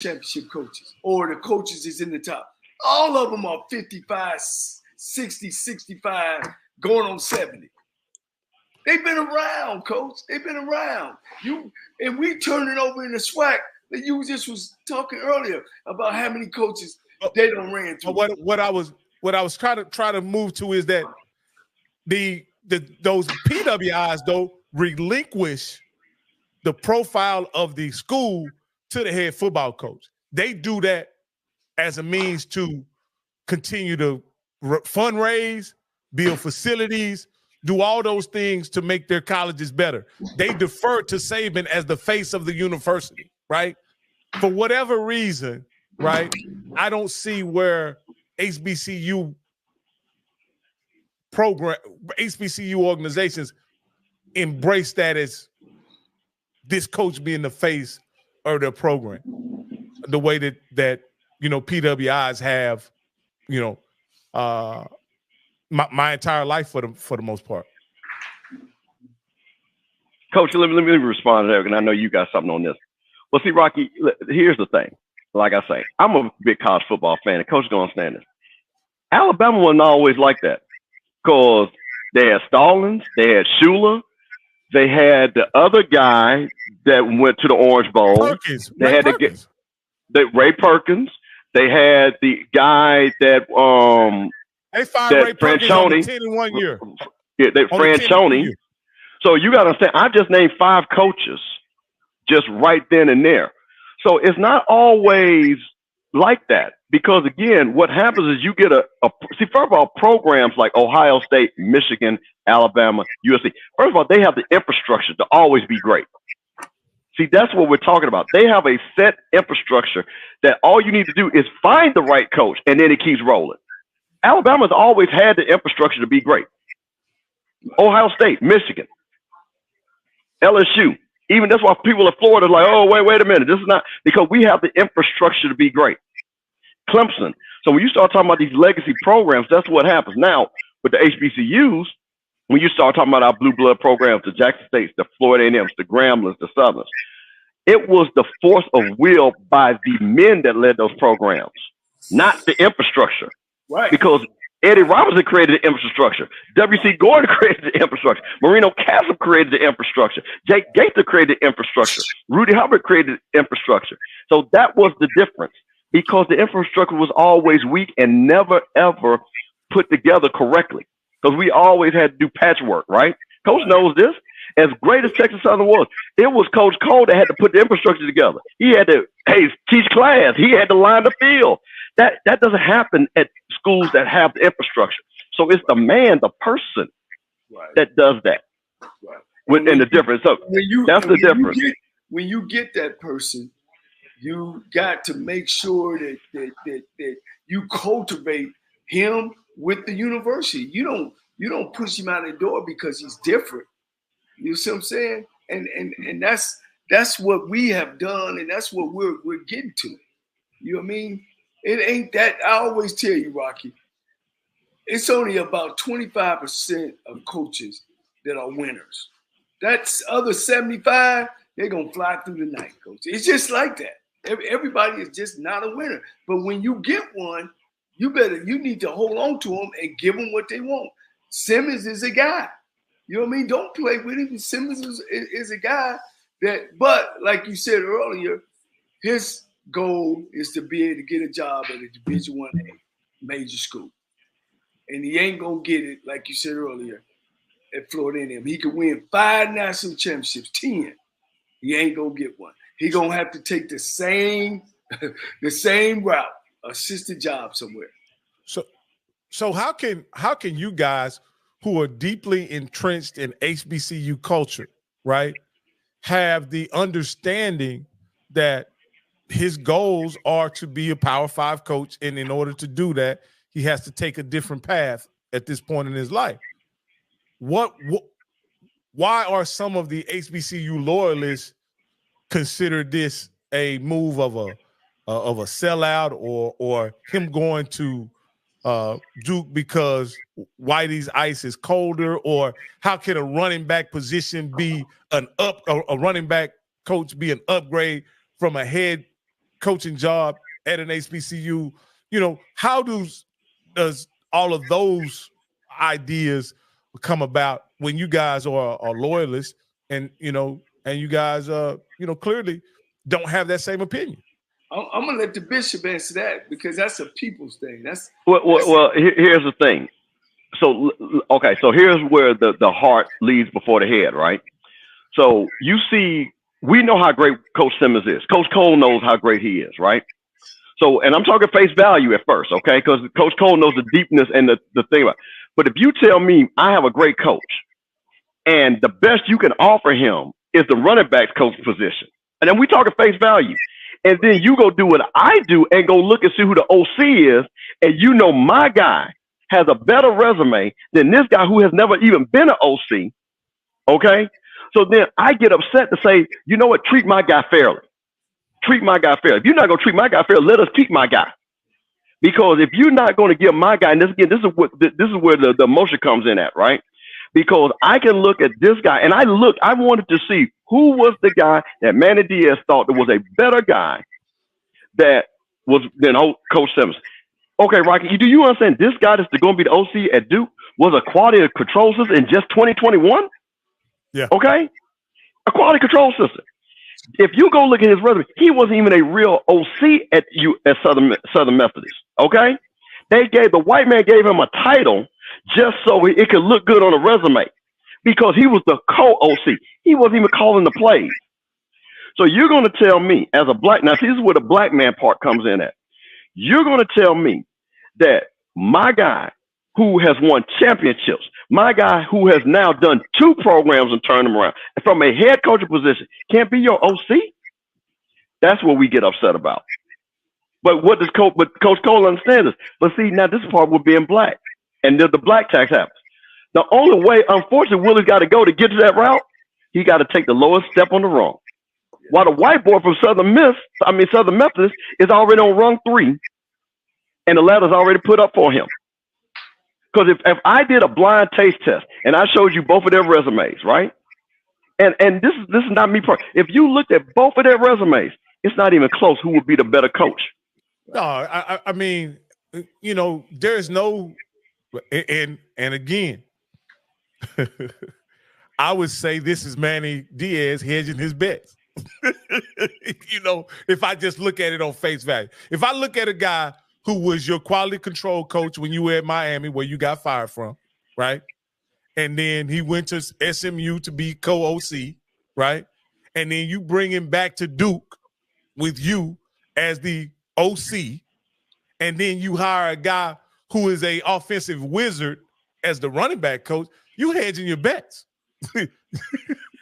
championship coaches or the coaches is in the top. All of them are 55, 60, 65, going on 70. They've been around, coach. They've been around. And we turn it over in the SWAC that you just was talking earlier about how many coaches they don't ran through. What I was trying to move to is that those PWIs though relinquish the profile of the school to the head football coach. They do that as a means to continue to fundraise, build facilities, do all those things to make their colleges better. They defer to Saban as the face of the university, right? For whatever reason, right? I don't see where HBCU organizations embrace that as this coach being the face of their program, the way that PWIs have, my entire life for the most part. Coach, let me respond to that, and I know you got something on this. Well, see, Rocky, here's the thing. Like I say, I'm a big college football fan, and Coach is going to understand this. Alabama wasn't always like that because they had Stallings, they had Shula, they had the other guy that went to the Orange Bowl. Perkins. They had Perkins. Ray Perkins. They had the guy that they fired Ray Perkins on the 10 in 1 year. Yeah, Franchoni. So you got to understand, I just named 5 coaches just right then and there. So it's not always like that because, again, what happens is you get see, first of all, programs like Ohio State, Michigan, Alabama, USC, first of all, they have the infrastructure to always be great. See, that's what we're talking about. They have a set infrastructure that all you need to do is find the right coach, and then it keeps rolling. Alabama's always had the infrastructure to be great. Ohio State, Michigan, LSU. Even that's why people in Florida are like, oh, wait a minute. This is not because we have the infrastructure to be great. Clemson. So when you start talking about these legacy programs, that's what happens. Now, with the HBCUs, when you start talking about our blue blood programs, the Jackson States, the Florida A&Ms, the Grambling, the Southerns, it was the force of will by the men that led those programs, not the infrastructure. Right. Because Eddie Robinson created the infrastructure. W.C. Gordon created the infrastructure. Marino Castle created the infrastructure. Jake Gaither created the infrastructure. Rudy Hubbard created the infrastructure. So that was the difference because the infrastructure was always weak and never, ever put together correctly because we always had to do patchwork, right? Coach knows this. As great as Texas Southern was, it was Coach Cole that had to put the infrastructure together. He had to, teach class. He had to line the field. That doesn't happen at schools that have the infrastructure. So it's the man, the person, that does that. Right. And the difference. So that's the difference. When you get that person, you got to make sure that you cultivate him with the university. You don't push him out the door because he's different. You see what I'm saying? And that's what we have done, and that's what we're getting to. You know what I mean? It ain't that. I always tell you, Rocky, it's only about 25% of coaches that are winners. That's other 75, they're going to fly through the night, coach. It's just like that. Everybody is just not a winner. But when you get one, you need to hold on to them and give them what they want. Simmons is a guy. You know what I mean? Don't play with him. Simmons is a guy but like you said earlier, his goal is to be able to get a job at a Division I major school. And he ain't going to get it, like you said earlier, at Florida A&M. He could win 5 national championships, 10. He ain't going to get one. He going to have to take the same route, assistant job somewhere. So how can you guys who are deeply entrenched in HBCU culture, right, have the understanding that his goals are to be a Power 5 coach, and in order to do that, he has to take a different path at this point in his life? Why are some of the HBCU loyalists consider this a move of a sellout or him going to Duke because Whitey's ice is colder? Or how can a running back position be a running back coach be an upgrade from a head coaching job at an HBCU, you know, how does all of those ideas come about when you guys are loyalists and, you know, and you guys, you know, clearly don't have that same opinion? I'm gonna let the bishop answer that because that's a people's thing. Well, here's the thing. So, okay, so here's where the heart leads before the head, right? So you see, we know how great Coach Simmons is. Coach Cole knows how great he is, right? So, and I'm talking face value at first, okay? Because Coach Cole knows the deepness and the thing about it. But if you tell me I have a great coach and the best you can offer him is the running back coach position, and then we talking face value, and then you go do what I do and go look and see who the OC is, and you know my guy has a better resume than this guy who has never even been an OC, okay? So then I get upset to say, you know what, treat my guy fairly. Treat my guy fairly. If you're not going to treat my guy fairly, let us keep my guy. Because if you're not going to give my guy, and this is where the emotion comes in at, right? Because I can look at this guy, and I wanted to see who was the guy that Manny Diaz thought that was a better guy than Coach Simmons. Okay, Rocky, do you understand this guy that's going to be the OC at Duke was a quality control system in just 2021? Yeah. Okay? A quality control system. If you go look at his resume, he wasn't even a real OC at Southern Methodist. Okay? The white man gave him a title just so it could look good on a resume because he was the co-OC. He wasn't even calling the plays. So you're going to tell me as a black, now see, this is where the black man part comes in at. You're going to tell me that my guy who has won championships, my guy who has now done 2 programs and turned them around from a head coaching position can't be your OC? That's what we get upset about. But Coach Cole understands this. But see, now this part with being black and the black tax happens. The only way, unfortunately, Willie's got to go to get to that route, he got to take the lowest step on the rung. While the white boy from Southern Methodist is already on rung 3 and the ladder's already put up for him. Because if I did a blind taste test and I showed you both of their resumes, right? And this is not me. If you looked at both of their resumes, it's not even close who would be the better coach. No, I mean, you know, there's no, and again, I would say this is Manny Diaz hedging his bets. You know, if I just look at it on face value, if I look at a guy who was your quality control coach when you were at Miami, where you got fired from, right? And then he went to SMU to be co-OC, right? And then you bring him back to Duke with you as the OC, and then you hire a guy who is a offensive wizard as the running back coach. You hedging your bets.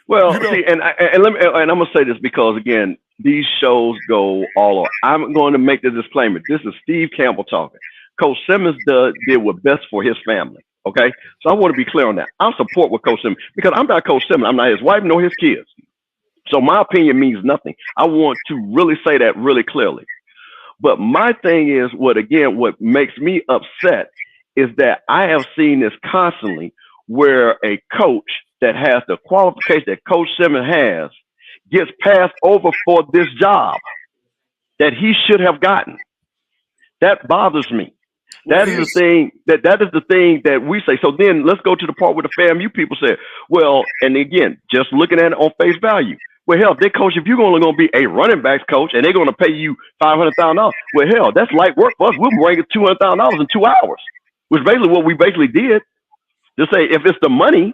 Well, you know, see, and I'm gonna say this because again, these shows go all on. I'm going to make the disclaimer. This is Steve Campbell talking. Coach Simmons did what's best for his family. Okay, so I want to be clear on that. I support what Coach Simmons because I'm not Coach Simmons. I'm not his wife nor his kids. So my opinion means nothing. I want to really say that really clearly. But my thing is what makes me upset is that I have seen this constantly where a coach that has the qualification that Coach Simmons has gets passed over for this job that he should have gotten. That bothers me. That is the thing that we say. So then let's go to the part where the FAMU people say, well, and again, just looking at it on face value. Well, hell, they coach, if you're only going to be a running backs coach and they're going to pay you $500,000, well, hell, that's light work for us. We'll bring it $200,000 in 2 hours, which is basically what we basically did. To say if it's the money,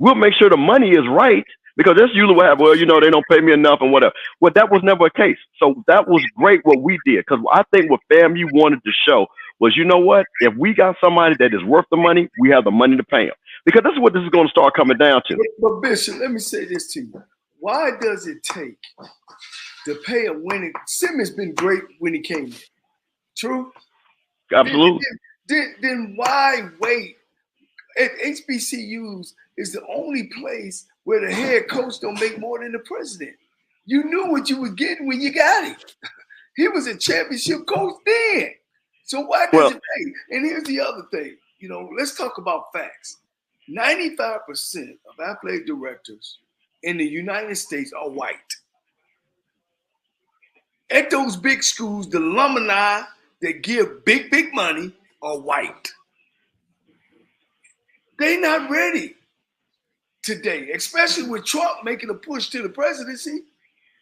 we'll make sure the money is right because that's usually what happens. Well, you know, they don't pay me enough and whatever. Well, that was never a case. So that was great what we did because I think what FAMU wanted to show was, you know what? If we got somebody that is worth the money, we have the money to pay them. Because this is what this is going to start coming down to. But Bishop, let me say this to you. Why does it take to pay a winning? Simmons been great when he came in. True? Absolutely. Then why wait? At HBCUs is the only place where the head coach don't make more than the president. You knew what you were getting when you got him. He was a championship coach then. So why does it pay? And here's the other thing. You know, let's talk about facts. 95% of athletic directors in the United States are white. At those big schools, the alumni that give big money are white. They're not ready today, especially with Trump making a push to the presidency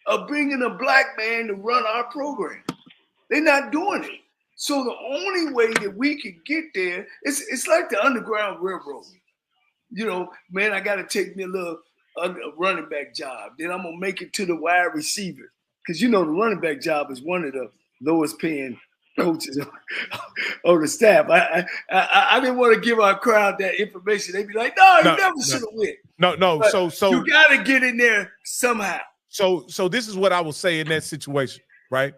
of bringing a black man to run our program. They're not doing it. So the only way that we can get there, it's like the Underground Railroad. You know, man, I got to take me a little running back job. Then I'm going to make it to the wide receiver. Because, you know, the running back job is one of the lowest paying coaches on the staff. I didn't want to give our crowd that information. They'd be like, no, you never should have went. No. But so you got to get in there somehow. So this is what I will say in that situation, right?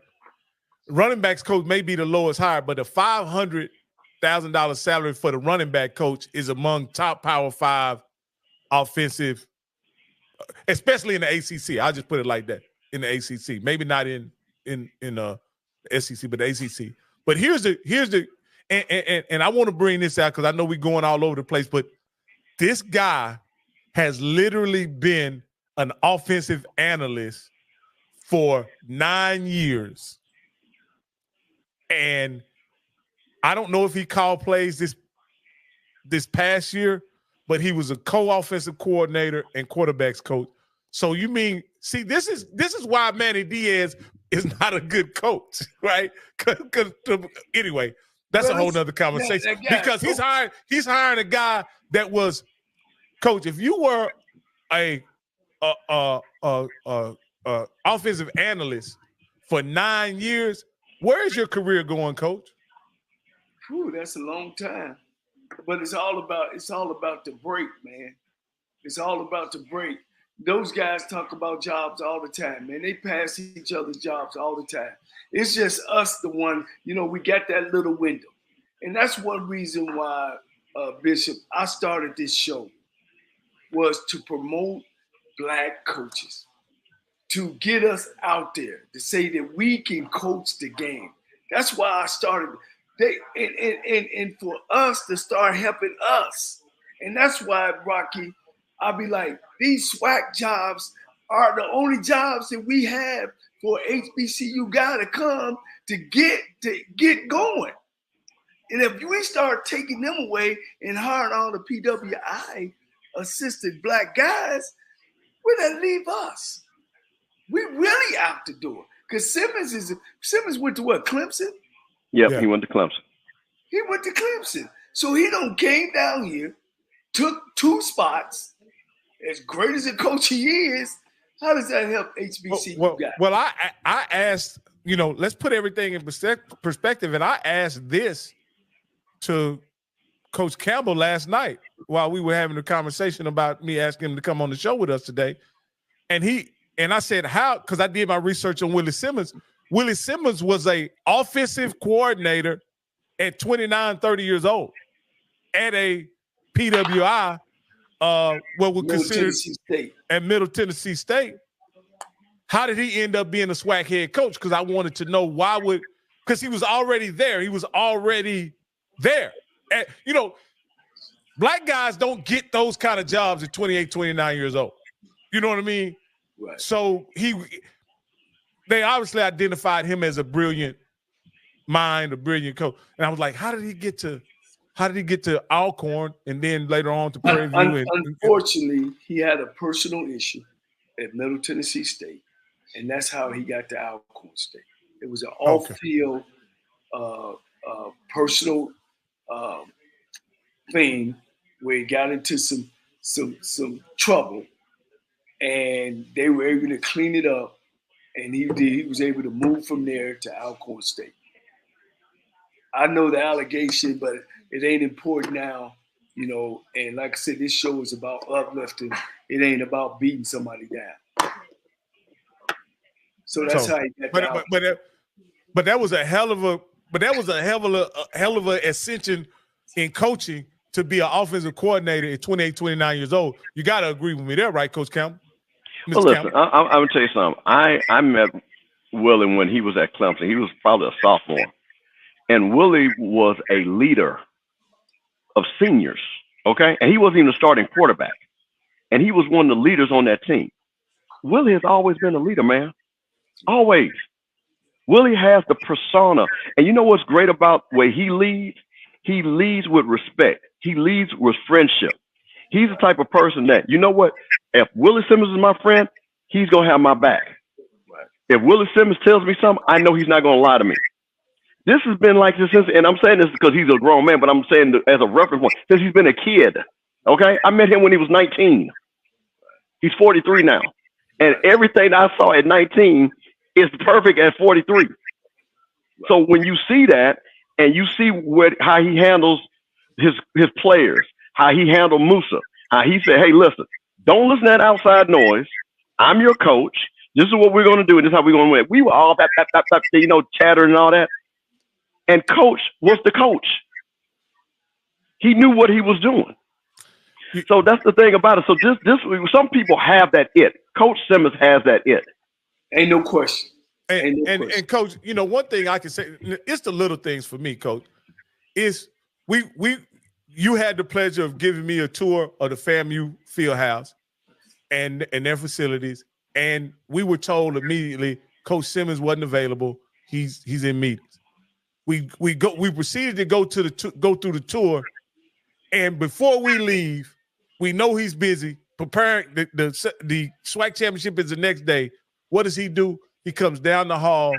Running backs coach may be the lowest hire, but the $500,000 salary for the running back coach is among top Power 5 offensive, especially in the ACC. I'll just put it like that, in the ACC. Maybe not in SEC, but the ACC. But here's the and I want to bring this out because I know we're going all over the place, but this guy has literally been an offensive analyst for 9 years. And I don't know if he called plays this past year, but he was a co-offensive coordinator and quarterbacks coach. So you mean, see, this is why Manny Diaz is not a good coach, right? Anyway, that's a whole nother conversation. Because he's hiring a guy that was, coach, if you were a offensive analyst for 9 years, where is your career going, coach? Whew, that's a long time. But it's all about the break, man. It's all about the break. Those guys talk about jobs all the time, man. They pass each other's jobs all the time. It's just us, the one, you know, we got that little window. And that's one reason why, Bishop, I started this show, was to promote black coaches, to get us out there, to say that we can coach the game. That's why I started. And for us to start helping us. And that's why, Rocky, I'll be like, these SWAC jobs are the only jobs that we have for HBCU guy to come to get going. And if we start taking them away and hiring all the PWI assisted black guys, where that leave us? We really out the door. Because Simmons went to what, Clemson? Yep, yeah. He went to Clemson. He went to Clemson. So he came down here, took 2 spots. As great as a coach he is, how does that help HBCU guys? Well, I asked, you know, let's put everything in perspective. And I asked this to Coach Campbell last night while we were having a conversation about me asking him to come on the show with us today. And I said, how? Because I did my research on Willie Simmons. Willie Simmons was a offensive coordinator at 29, 30 years old at a PWI, what would consider at Middle Tennessee State. How did he end up being a SWAC head coach? Because I wanted to know because he was already there. He was already there. And, you know, black guys don't get those kind of jobs at 28, 29 years old. You know what I mean? Right. So they obviously identified him as a brilliant mind, a brilliant coach. And I was like, how did he get to Alcorn and then later on to Prairie View? Unfortunately, he had a personal issue at Middle Tennessee State, and that's how he got to Alcorn State. It was an off-field personal thing where he got into some trouble, and they were able to clean it up, and he was able to move from there to Alcorn State. I know the allegation, but it ain't important now, you know. And like I said, this show is about uplifting. It ain't about beating somebody down. So that's how he got but that was a hell of a ascension in coaching to be an offensive coordinator at 28, 29 years old. You got to agree with me there, right, Coach Campbell? Well, listen, I'm going to tell you something. I met Willie when he was at Clemson. He was probably a sophomore. And Willie was a leader of seniors, okay? And he wasn't even a starting quarterback. And he was one of the leaders on that team. Willie has always been a leader, man. Always. Willie has the persona. And you know what's great about where he leads? He leads with respect. He leads with friendship. He's the type of person that, you know what? If Willie Simmons is my friend, he's going to have my back. If Willie Simmons tells me something, I know he's not going to lie to me. This has been like this since, and I'm saying this because he's a grown man, but I'm saying as a reference point, since he's been a kid. Okay? I met him when he was 19. He's 43 now. And everything I saw at 19 is perfect at 43. So when you see that, and you see how he handles his players, how he handled Musa, how he said, hey, listen, don't listen to that outside noise. I'm your coach. This is what we're going to do, and this is how we're going to win. We were all chattering and all that. And coach was the coach. He knew what he was doing. So that's the thing about it. So this some people have that it. Coach Simmons has that it. Ain't no question. And Coach, you know, one thing I can say, it's the little things for me, Coach, is you had the pleasure of giving me a tour of the FAMU Fieldhouse and their facilities, and we were told immediately Coach Simmons wasn't available. He's in meetings. We proceeded to go through the tour, and before we leave, we know he's busy preparing. The SWAC championship is the next day. What does he do? He comes down the hall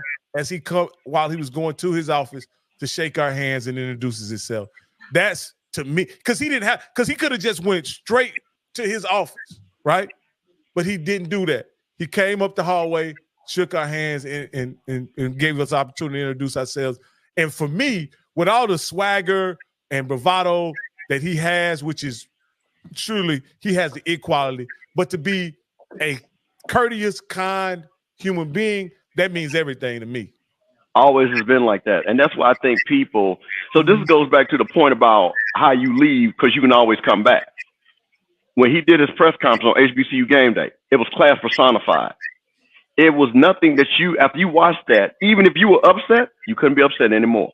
while he was going to his office to shake our hands and introduces himself. That's, to me, because he could have just went straight to his office, right? But he didn't do that. He came up the hallway, shook our hands, and gave us opportunity to introduce ourselves. And for me, with all the swagger and bravado that he has, which is truly, he has the equality, but to be a courteous, kind human being, that means everything to me. Always has been like that. And that's why I think people, so this goes back to the point about how you leave, because you can always come back. When he did his press conference on HBCU game day, it was class personified. It was nothing that after you watched that, even if you were upset, you couldn't be upset anymore,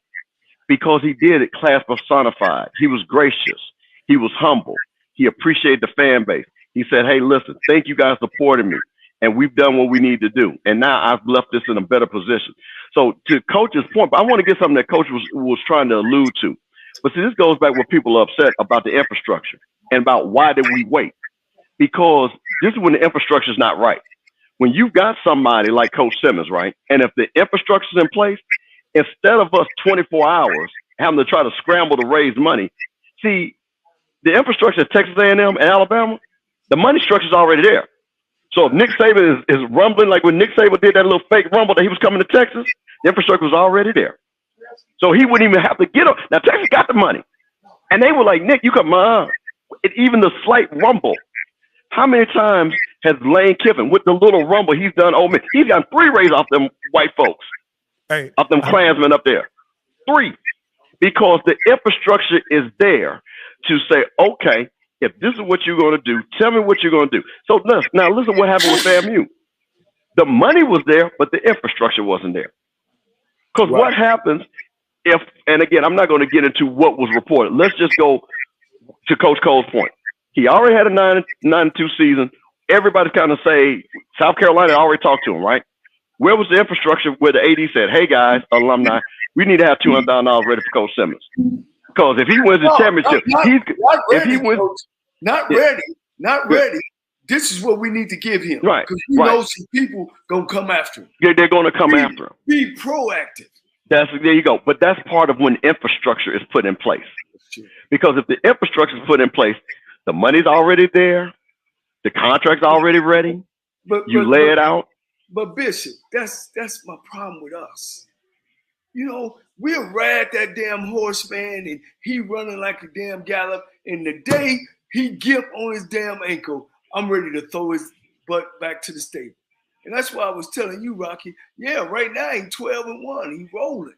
because he did it class personified. He was gracious. He was humble. He appreciated the fan base. He said, hey, listen, thank you guys for supporting me. And we've done what we need to do. And now I've left this in a better position. So to Coach's point, but I want to get something that Coach was trying to allude to. But see, this goes back where people are upset about the infrastructure and about why did we wait? Because this is when the infrastructure is not right. When you've got somebody like Coach Simmons, right? And if the infrastructure is in place, instead of us 24 hours having to try to scramble to raise money, see, the infrastructure at Texas A&M and Alabama, the money structure is already there. So if Nick Saban is rumbling, like when Nick Saban did that little fake rumble that he was coming to Texas, the infrastructure was already there. So he wouldn't even have to get up. Now, Texas got the money. And they were like, Nick, you come on. Even the slight rumble. How many times has Lane Kiffin, with the little rumble he's done, he's gotten 3 raises off them white folks, off them Klansmen up there. 3. Because the infrastructure is there to say, okay, if this is what you're going to do, tell me what you're going to do. So now listen what happened with FAMU. The money was there, but the infrastructure wasn't there. Because what happens if, and again, I'm not going to get into what was reported. Let's just go to Coach Cole's point. He already had a 9-2 season. Everybody's kind of say, South Carolina already talked to him, right? Where was the infrastructure where the AD said, hey, guys, alumni, we need to have $200,000 ready for Coach Simmons? Because if he wins the championship, not ready. This is what we need to give him. Right. Because we know some people going to come after him. Yeah, they're going to come after him. Be proactive. There you go. But that's part of when infrastructure is put in place. Because if the infrastructure is put in place, the money's already there, the contract's already ready, you lay it out. But Bishop, that's my problem with us. You know, we'll ride that damn horse, man, and he running like a damn gallop. And the day he get on his damn ankle, I'm ready to throw his butt back to the stable. And that's why I was telling you, Rocky, yeah, right now he's 12-1. He's rolling.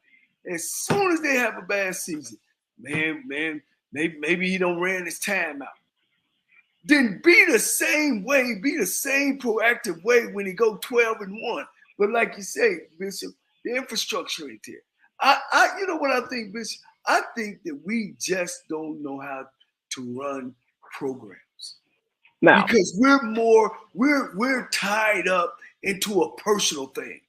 As soon as they have a bad season, man, maybe he don't ran his time out. Then be the same way, be the same proactive way when he go 12-1. But like you say, Bishop, the infrastructure ain't there. I you know what I think, Bishop? I think that we just don't know how to run programs. Now, because we're tied up into a personal thing.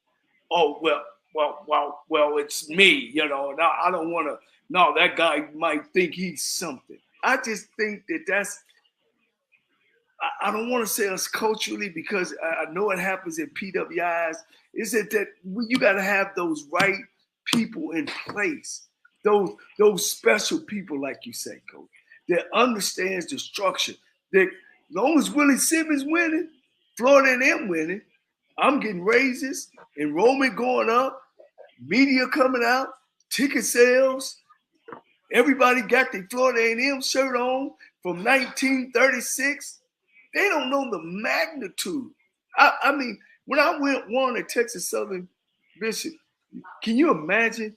Oh, well, well, it's me, you know, and I don't want to. No, that guy might think he's something. I just think that's. I don't want to say us culturally because I know it happens in PWIs. Is it that you got to have those right people in place, those special people, like you say, Coach, that understands the structure. That as long as Willie Simmons winning, Florida A&M winning, I'm getting raises, enrollment going up, media coming out, ticket sales. Everybody got their Florida A&M shirt on from 1936. They don't know the magnitude. I mean, when I won at Texas Southern, Bishop, can you imagine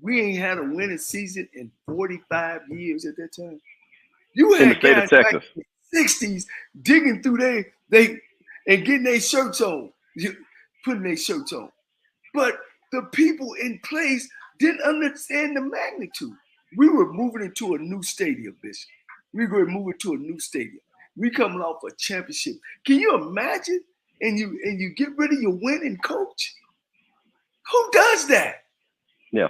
we ain't had a winning season in 45 years at that time? You had guys back in the 60s digging through they and getting their shirts on, putting their shirts on. But the people in place didn't understand the magnitude. We were moving into a new stadium, Bishop. We were moving to a new stadium. We coming off a championship. Can you imagine? And you get rid of your winning coach? Who does that? Yeah.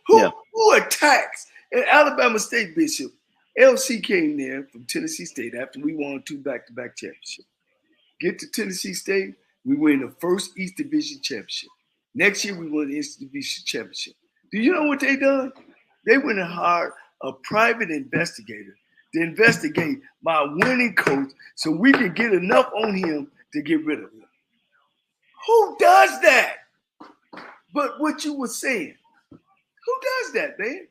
Who attacks? At Alabama State, Bishop, LC came there from Tennessee State after we won 2 back-to-back championships. Get to Tennessee State, we win the first East Division championship. Next year, we won the East Division championship. Do you know what they done? They went and hired a private investigator to investigate my winning coach so we can get enough on him to get rid of him. Who does that? But what you were saying, who does that, man?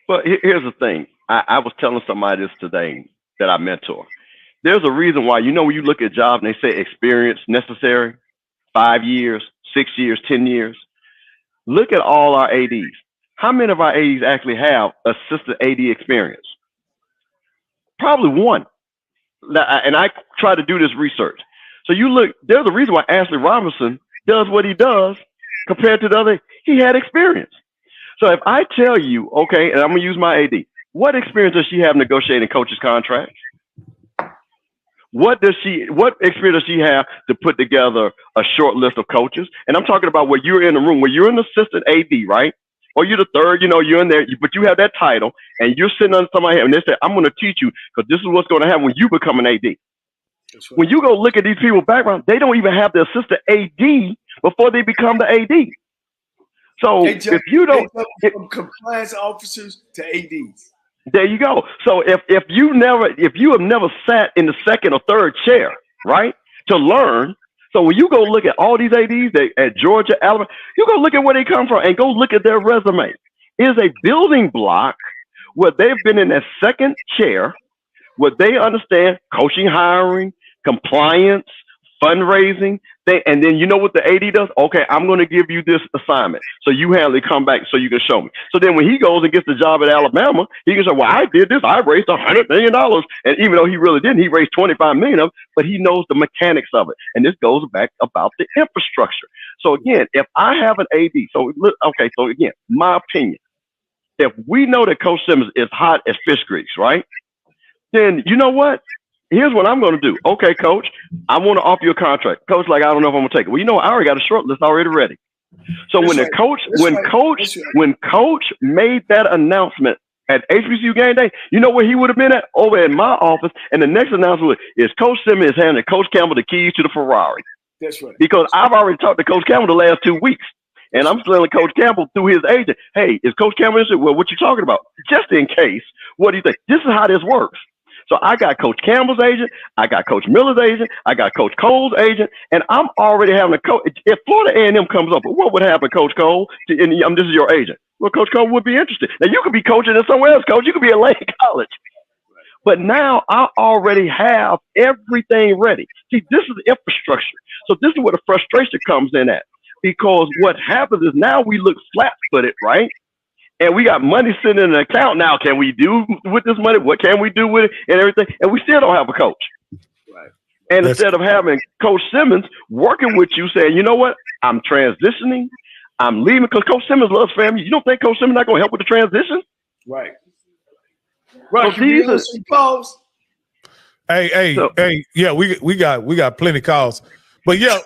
Well, here's the thing. I was telling somebody this today that I mentor. There's a reason why, when you look at jobs and they say experience necessary, 5 years, 6 years, 10 years. Look at all our ADs. How many of our ADs actually have assistant AD experience? Probably one. And I try to do this research. So you look, there's a reason why Ashley Robinson does what he does compared to the other. He had experience. So if I tell you, okay, and I'm going to use my AD, what experience does she have negotiating coaches' contracts? What experience does she have to put together a short list of coaches? And I'm talking about where you're in the room, where you're an assistant AD, right? Or you're the third, you're in there, but you have that title and you're sitting under somebody and they say, I'm going to teach you because this is what's going to happen when you become an AD. Right. When you go look at these people's background, they don't even have the assistant AD before they become the AD. So if you don't, from compliance officers to ADs. There you go. So if you have never sat in the second or third chair, right, to learn. So when you go look at all these ADs at Georgia, Alabama, you go look at where they come from and go look at their resume. It is a building block where they've been in that second chair, where they understand coaching, hiring, compliance, fundraising. And then you know what the AD does? Okay, I'm going to give you this assignment. So you handle it, come back so you can show me. So then when he goes and gets the job at Alabama, he can say, well, I did this. I raised $100 million. And even though he really didn't, he raised 25 million of it, but he knows the mechanics of it. And this goes back about the infrastructure. So again, if I have an AD, so again, my opinion, if we know that Coach Simmons is hot as fish grease, right? Then you know what? Here's what I'm going to do. Okay, Coach, I want to offer you a contract. Coach, I don't know if I'm going to take it. Well, I already got a short list already ready. So when Coach made that announcement at HBCU game day, you know where he would have been at? Over in my office. And the next announcement is Coach Simmons is handing Coach Campbell the keys to the Ferrari. That's right. Because I've already talked to Coach Campbell the last 2 weeks. And I'm telling Coach Campbell through his agent, hey, is Coach Campbell interested? Well, what you talking about? Just in case. What do you think? This is how this works. So I got Coach Campbell's agent, I got Coach Miller's agent, I got Coach Cole's agent, and I'm already having a coach. If Florida A&M comes up, what would happen, Coach Cole? And this is your agent. Well, Coach Cole would be interested. Now, you could be coaching in somewhere else, Coach. You could be at Lane College. But now I already have everything ready. See, this is the infrastructure. So this is where the frustration comes in at. Because what happens is now we look flat-footed, right? And we got money sitting in an account now. Can we do with this money? What can we do with it and everything? And we still don't have a coach. Right. And instead of having Coach Simmons working with you saying, you know what? I'm transitioning. I'm leaving because Coach Simmons loves family. You don't think Coach Simmons not going to help with the transition? Right. Right. So these are some calls. Hey, yeah, we got plenty of calls. But yeah,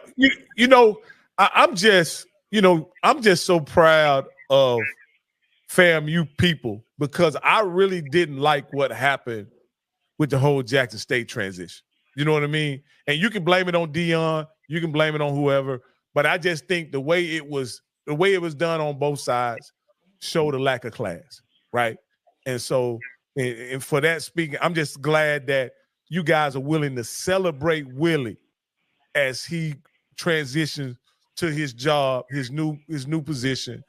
I'm just I'm just so proud of FAMU people because I really didn't like what happened with the whole Jackson State transition. You know what I mean? And you can blame it on Dion, you can blame it on whoever, but I just think the way it was done on both sides showed a lack of class, right? And so, and for that speaking, I'm just glad that you guys are willing to celebrate Willie as he transitions to his job, his new position,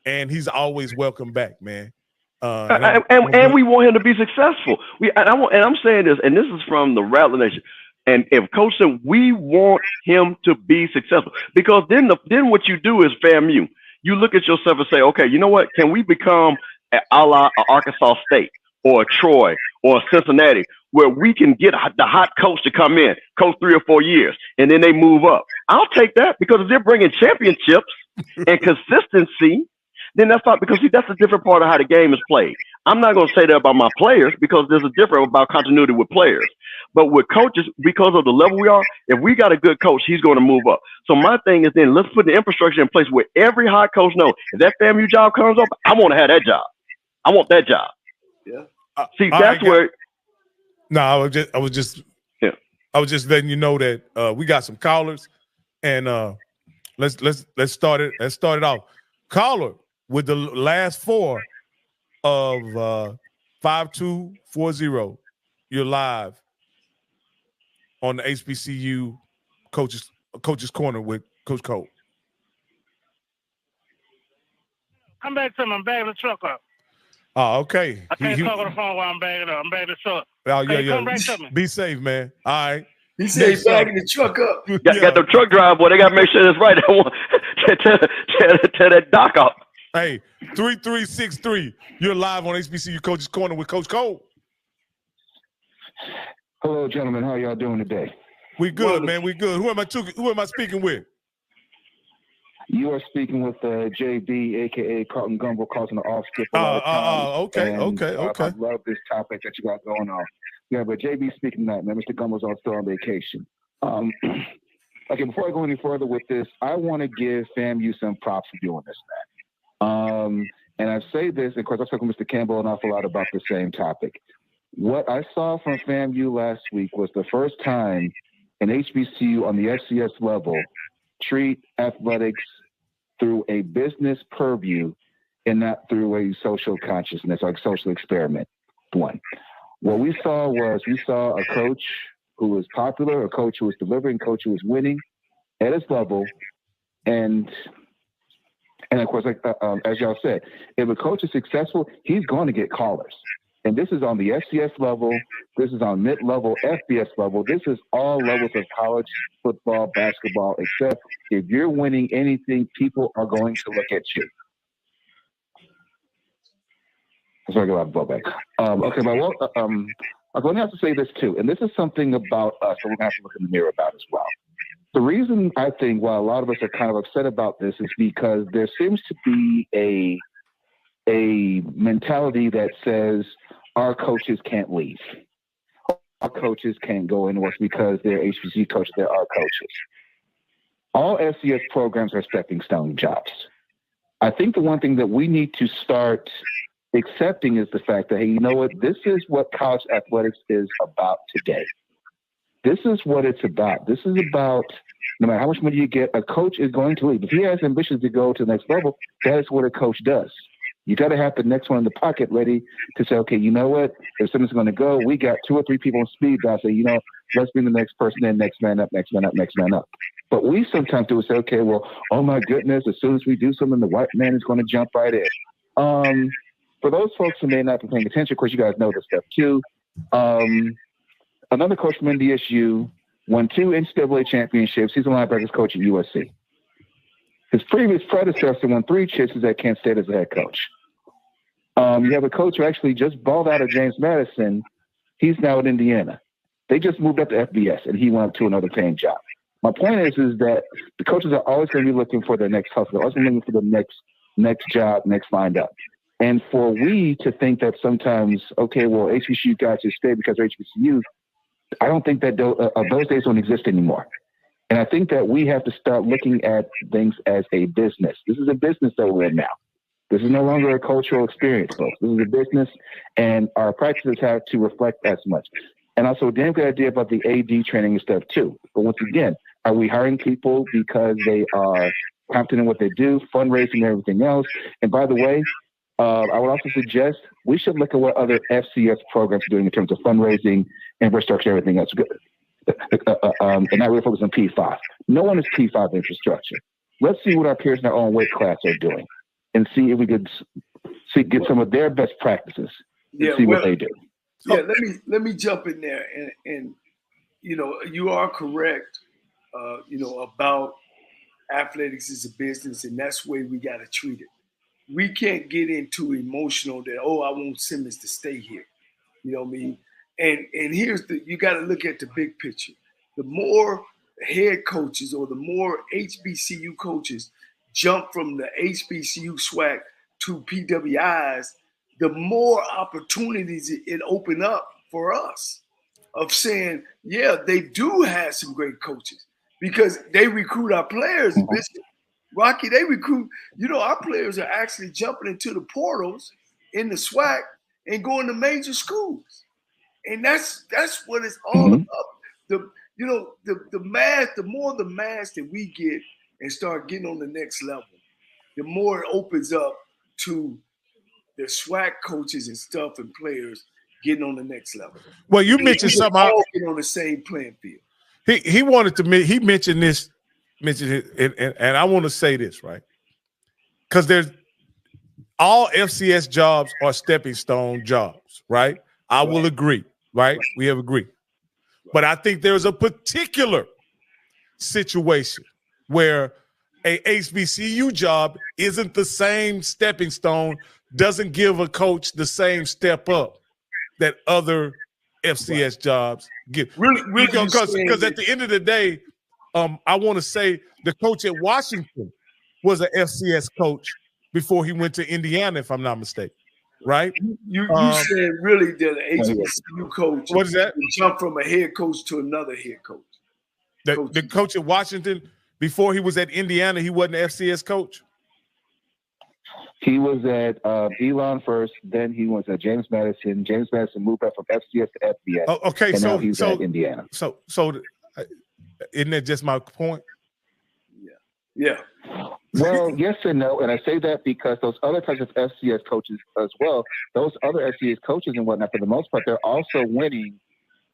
and he's always welcome back, man. And we want him to be successful. I'm saying this, and this is from the Rattler Nation. And if Coach said we want him to be successful, because then what you do is FAMU. You look at yourself and say, okay, you know what? Can we become a la Arkansas State or Troy or Cincinnati, where we can get the hot coach to come in, coach 3 or 4 years, and then they move up? I'll take that, because if they're bringing championships and consistency, then that's not, because that's a different part of how the game is played. I'm not going to say that about my players, because there's a difference about continuity with players. But with coaches, because of the level we are, if we got a good coach, he's going to move up. So my thing is, then let's put the infrastructure in place where every hot coach knows if that FAMU job comes up, I want to have that job. I want that job. Yeah. See, that's where. No, I was just letting you know that we got some callers, and let's start it. Let's start it off. Caller with the last 4 of 5240. You're live on the HBCU Coaches Corner with Coach Cole. I'm back in the truck up. Oh, okay. I can't talk on the phone while I'm bagging up. I'm bagging the truck. Oh, yeah. Come back to me. Be safe, man. All right. He said he's bagging the truck up. Got the truck driver, boy. They got to make sure it's right. Tell that doc up. Hey, 3363. You're live on HBCU Coaches Corner with Coach Cole. Hello, gentlemen. How y'all doing today? We good, man. We good. Who am I speaking with? You are speaking with JB, a.k.a. Carlton Gumbo, causing an off-skip. Okay. I love this topic that you got going on. Yeah, but JB speaking tonight, man. Mr. Gumbo's still on vacation. Okay, before I go any further with this, I want to give FAMU some props for doing this, man. And I say this, of course, I talked to Mr. Campbell an awful lot about the same topic. What I saw from FAMU last week was the first time an HBCU on the FCS level treat athletics through a business purview and not through a social consciousness, like social experiment. One. What we saw a coach who was popular, a coach who was delivering, a coach who was winning at his level, and of course, like as y'all said, if a coach is successful, he's going to get callers. And this is on the FCS level. This is on mid-level, FBS level. This is all levels of college football, basketball, except if you're winning anything, people are going to look at you. Sorry, I got a lot of blowback. Okay, but I'm going to have to say this too, and this is something about us that we're going to have to look in the mirror about as well. The reason I think why a lot of us are kind of upset about this is because there seems to be a mentality that says our coaches can't leave. Our coaches can't go anywhere because they're HBCU coaches, they're our coaches. All FCS programs are stepping stone jobs. I think the one thing that we need to start accepting is the fact that, hey, you know what? This is what college athletics is about today. This is what it's about. This is about, no matter how much money you get, a coach is going to leave. If he has ambitions to go to the next level, that is what a coach does. You got to have the next one in the pocket ready to say, okay, you know what? If someone's going to go, we got 2 or 3 people on speed dial. Say, you know, let's bring the next person in, next man up, next man up, next man up. But we sometimes do say, okay, well, oh my goodness, as soon as we do something, the white man is going to jump right in. For those folks who may not be paying attention, of course, you guys know this stuff too. Another coach from NDSU won 2 NCAA championships. He's a linebackers coach at USC. His previous predecessor won 3 chips at Kent State as a head coach. You have a coach who actually just balled out of James Madison. He's now at Indiana. They just moved up to FBS, and he went up to another paying job. My point is that the coaches are always going to be looking for their next hustle. They're always looking for the next job, next lined up. And for we to think that sometimes, okay, well, HBCU guys just stay because they're HBCUs, I don't think that those days don't exist anymore. And I think that we have to start looking at things as a business. This is a business that we're in now. This is no longer a cultural experience, folks. This is a business, and our practices have to reflect as much. And also, a damn good idea about the AD training and stuff, too. But once again, are we hiring people because they are competent in what they do, fundraising and everything else? And by the way, I would also suggest we should look at what other FCS programs are doing in terms of fundraising, infrastructure, everything else. And not really focus on P5. No one is P5 infrastructure. Let's see what our peers in our own weight class are doing and see if we could get some of their best practices and see what they do. Yeah, let me jump in there. And you know, you are correct, you know, about athletics is a business, and that's the way we got to treat it. We can't get into emotional that, oh, I want Simmons to stay here. You know what I mean? And here's you got to look at the big picture. The more head coaches or the more HBCU coaches jump from the HBCU SWAC to PWIs, the more opportunities it open up for us of saying, yeah, they do have some great coaches because they recruit our players, Bishop. Rocky, they recruit, you know, our players are actually jumping into the portals in the SWAC and going to major schools. And that's what it's all about. The math, the more the mass that we get and start getting on the next level, the more it opens up to the SWAC coaches and stuff and players getting on the next level. Well, you mentioned something. All get on the same playing field. He mentioned this. And I want to say this, right? Because there's all FCS jobs are stepping stone jobs, right? I will agree, right? We have agreed. But I think there's a particular situation where a HBCU job isn't the same stepping stone, doesn't give a coach the same step up that other FCS jobs give. Really, because at the end of the day, I want to say the coach at Washington was an FCS coach before he went to Indiana, if I'm not mistaken, right? You said really that an HBCU coach what is that? Jump from a head coach to another head coach. The coach at Washington, before he was at Indiana, he wasn't an FCS coach? He was at Elon first, then he was at James Madison. James Madison moved up from FCS to FBS. Oh, okay, and now he's at Indiana. So isn't that just my point? Yeah. Well, yes and no, and I say that because those other types of FCS coaches as well, those other FCS coaches and whatnot, for the most part, they're also winning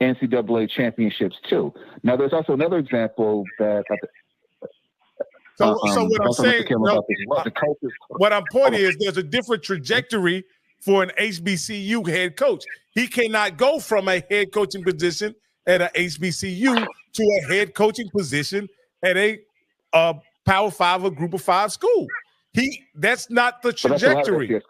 NCAA championships too. Now, there's also another example that. So what I'm saying, what I'm pointing is there's a different trajectory for an HBCU head coach. He cannot go from a head coaching position at an HBCU to a head coaching position at a Power 5 or Group of 5 school. That's not the trajectory.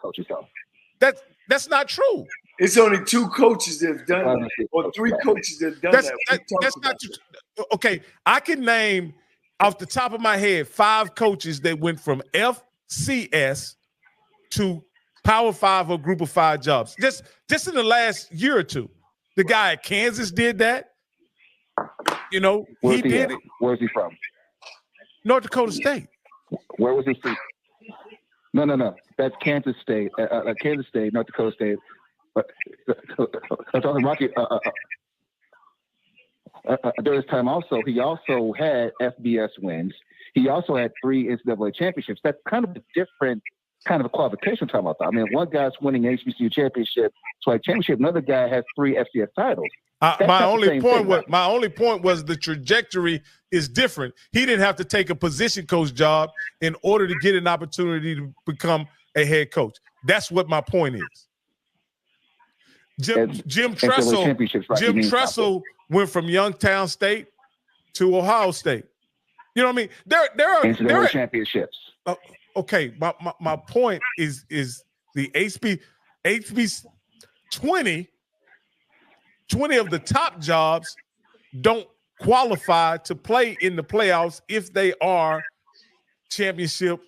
That's not true. It's only 2 coaches that have done that, or 3 coaches that have done that. That's not true. Okay, I can name off the top of my head 5 coaches that went from FCS to Power 5 or Group of 5 jobs. Just in the last year or two. The guy at Kansas did that. You know, he did it. Where's he from? North Dakota State. Where was he from? No. That's Kansas State. Kansas State, North Dakota State. I'm talking Rocky. During this time also, he also had FBS wins. He also had 3 NCAA championships. That's kind of a different kind of a qualification talking about that. I mean, one guy's winning HBCU championship, SWAC championship. Another guy has 3 FCS titles. My only point was the trajectory is different. He didn't have to take a position coach job in order to get an opportunity to become a head coach. That's what my point is. Jim Tressel went from Youngstown State to Ohio State. You know what I mean? There are championships. Okay, my point is the HB 20 of the top jobs don't qualify to play in the playoffs if they are championship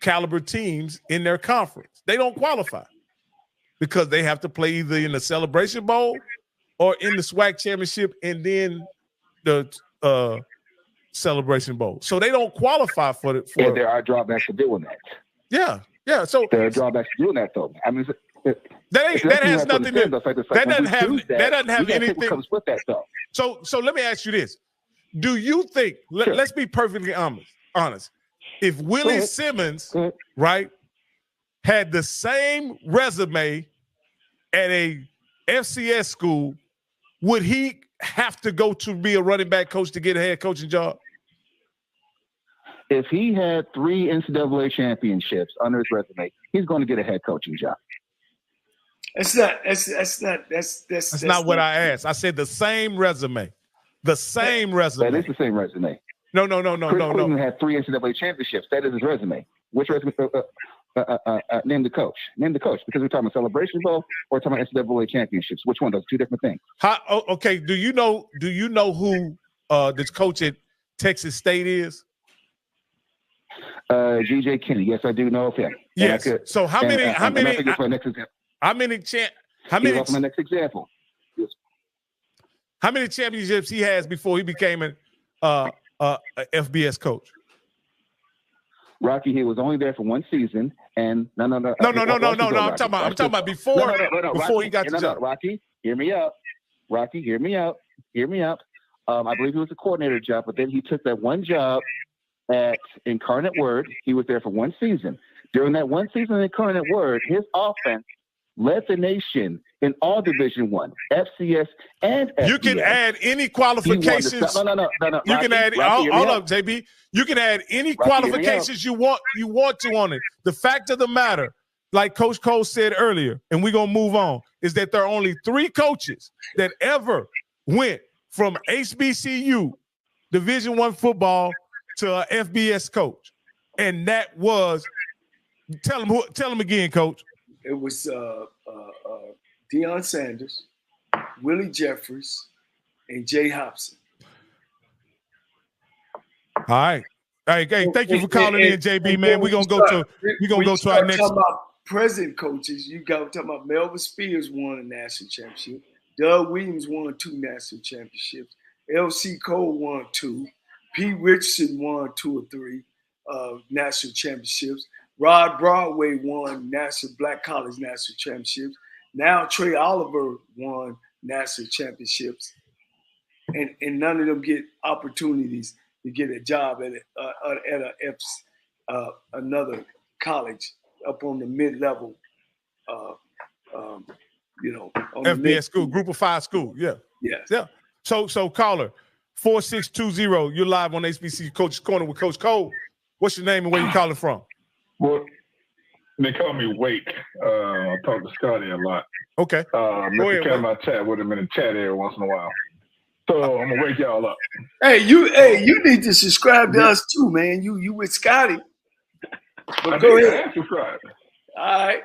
caliber teams in their conference. They don't qualify because they have to play either in the Celebration Bowl or in the SWAC championship and then the Celebration Bowl. So they don't qualify for it. And there are drawbacks to doing that. Yeah. So there are drawbacks to doing that, though. I mean, that has nothing to do. That doesn't have anything comes with that, though. So let me ask you this: do you think? Sure. Let's be perfectly honest. If Willie Simmons, right, had the same resume at a FCS school, would he have to go to be a running back coach to get a head coaching job? If he had 3 NCAA championships under his resume, he's going to get a head coaching job. That's not what I asked. I said the same resume. The same resume. That is the same resume. No. Chris Cleveland had 3 NCAA championships. That is his resume. Which resume? Name the coach. Name the coach, because we're talking about Celebration Bowl or we're talking about NCAA championships. Which one? Those 2 different things. Okay. Do you know who this coach at Texas State is? G.J. Kinney. Yes, I do know of him. Yes. So how many my next example. How many championships he has before he became an FBS coach? Rocky, he was only there for 1 season, and no. I'm talking about before Rocky, he got the job. Rocky, hear me out. I believe he was a coordinator job, but then he took that one job at Incarnate Word. He was there for 1 season. During that 1 season in Incarnate Word, his offense led the nation in all Division I, FCS, and FBS. You can add any qualifications. No. You can add all up, JB. You can add any qualifications you want to on it. The fact of the matter, like Coach Cole said earlier, and we're gonna move on, is that there are only 3 coaches that ever went from HBCU Division I football to a FBS coach, and that was tell him again, Coach. It was Deion Sanders, Willie Jeffries, and Jay Hobson. All right. Hey, thank you for calling in, JB, man. We're gonna go to our next. Talking about present coaches, you got talking about Melvin Spears won a national championship. Doug Williams won 2 national championships. L.C. Cole won 2. Pete Richardson won 2 or 3 national championships. Rod Broadway won Black College national championships. Now Trey Oliver won national championships, and none of them get opportunities to get a job at another college up on the mid-level, on FBS school, Group of 5 school. Yeah. Yes. Yeah. So caller 4620, you're live on HBCU Coach's Corner with Coach Cole. What's your name and where you calling from? Well, they call me Wake. I talk to Scotty a lot. Okay. I chat with him in the chat every once in a while. So I'm gonna wake y'all up. Hey, you need to subscribe to us too, man. You with Scotty. But go ahead. Subscribe. All right.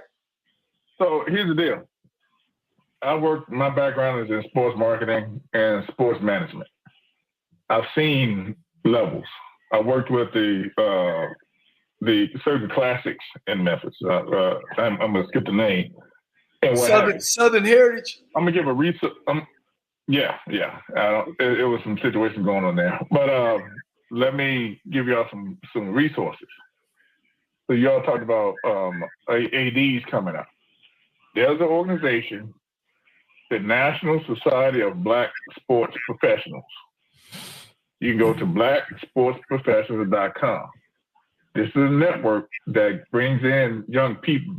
So here's the deal. My background is in sports marketing and sports management. I've seen levels. I worked with the certain classics in Memphis. I'm gonna skip the name. Southern Heritage. I'm gonna give a research. Yeah. It was some situation going on there, but let me give y'all some resources. So y'all talked about ADs coming up. There's an organization, the National Society of Black Sports Professionals. You can go to blacksportsprofessionals.com. This is a network that brings in young people,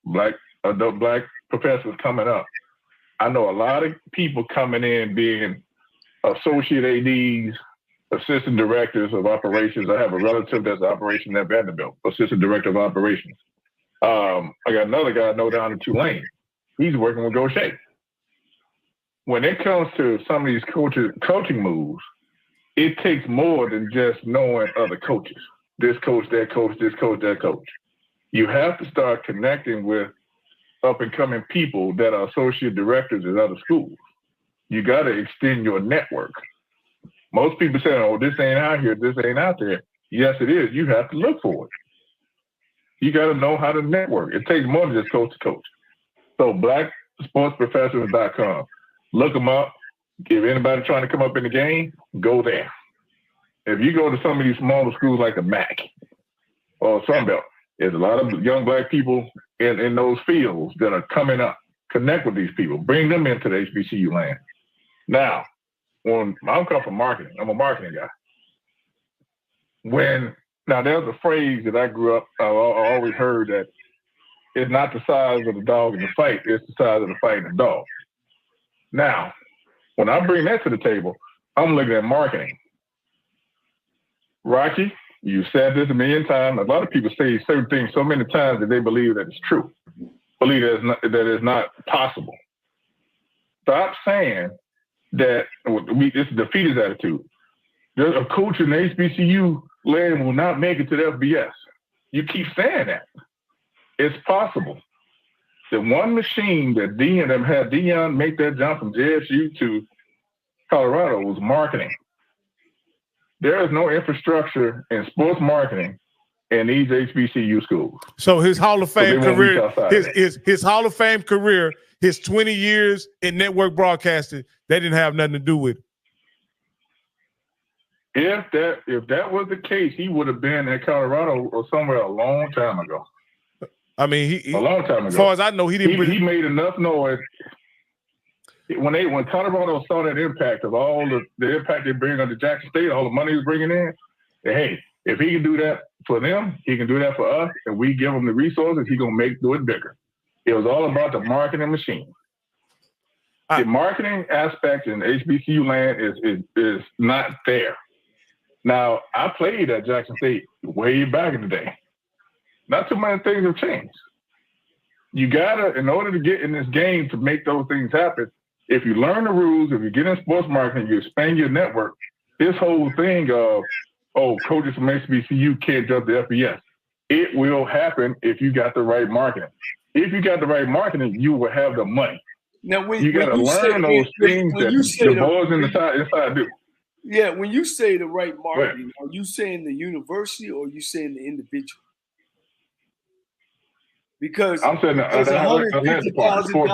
black adult black professionals coming up. I know a lot of people coming in being associate ADs, assistant directors of operations. I have a relative that's operation at Vanderbilt, assistant director of operations. I got another guy I know down in Tulane. He's working with Gaucher. When it comes to some of these coaching moves, it takes more than just knowing other coaches. This coach, that coach, this coach, that coach. You have to start connecting with up-and-coming people that are associate directors at other schools. You got to extend your network. Most people say, oh, this ain't out here, this ain't out there. Yes, it is. You have to look for it. You got to know how to network. It takes more than just coach to coach. So blacksportsprofessionals.com. Look them up. If anybody trying to come up in the game, go there. if you go to some of these smaller schools like the MAC or Sunbelt, there's a lot of young black people in those fields that are coming up. Connect with these people, bring them into the HBCU land. Now, when I'm coming from marketing, I'm a marketing guy. Now there's a phrase that I grew up, I always heard that it's not the size of the dog in the fight, it's the size of the fight in the dog. Now, when I bring that to the table, I'm looking at marketing. Rocky, you said this a million times. A lot of people say certain things so many times that they believe that it's true. Believe that it's not possible. Stop saying that it's a defeatist attitude. There's a coach in the HBCU land will not make it to the FBS. You keep saying that. It's possible. The one machine that had Deion make that jump from JSU to Colorado was marketing. There is no infrastructure in sports marketing in these HBCU schools. So his Hall of Fame career, his Hall of Fame career, his 20 years in network broadcasting, they didn't have nothing to do with it. If that was the case, he would have been in Colorado or somewhere a long time ago. I mean, a long time ago. As far as I know, he didn't. He made enough noise. When Colorado saw that impact of all the impact they bring on the Jackson State, all the money he's bringing in, hey, if he can do that for them, he can do that for us, and we give him the resources, he's going to do it bigger. It was all about the marketing machine. The marketing aspect in HBCU land is not there. Now, I played at Jackson State way back in the day. Not too many things have changed. You gotta, in order to get in this game to make those things happen, if you learn the rules, if you get in sports marketing, you expand your network, this whole thing of, coaches from HBCU can't jump the FBS, it will happen if you got the right marketing. If you got the right marketing, you will have the money. Now, you got to learn those things that the boys inside do. Yeah, when you say the right marketing, are you saying the university or are you saying the individual? Because I'm saying $150,000 for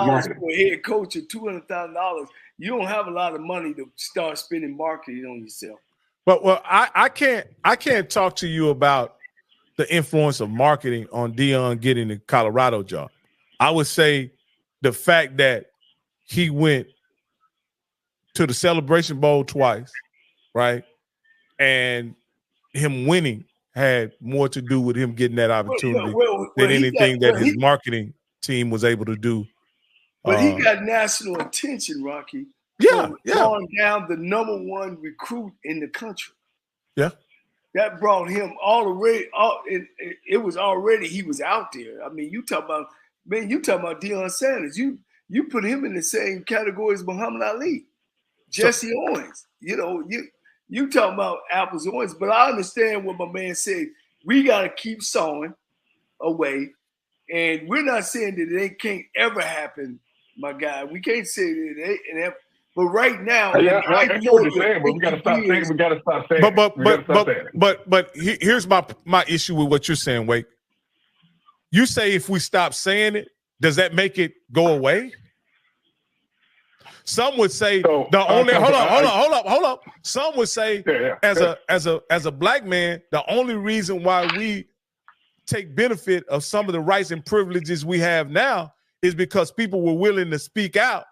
a head coach and $200,000, you don't have a lot of money to start spending marketing on yourself. Well, I can't talk to you about the influence of marketing on Deion getting the Colorado job. I would say the fact that he went to the Celebration Bowl twice, right, and him winning had more to do with him getting that opportunity than anything that his marketing team was able to do. But he got national attention, Rocky. Yeah. Going down the #1 recruit in the country. Yeah. That brought him it was already, he was out there. I mean, you talk about Deion Sanders. You put him in the same category as Muhammad Ali, Jesse Owens. You talking about apples and oranges, but I understand what my man said. We got to keep sawing away, and we're not saying that it can't ever happen, my guy. We can't say that it ain't ever. But right now, I know what you're saying, but we got to stop saying. We got to stop saying. But here's my issue with what you're saying, Wake. You say if we stop saying it, does that make it go away? Some would say hold up. Some would say as a black man, the only reason why we take benefit of some of the rights and privileges we have now is because people were willing to speak out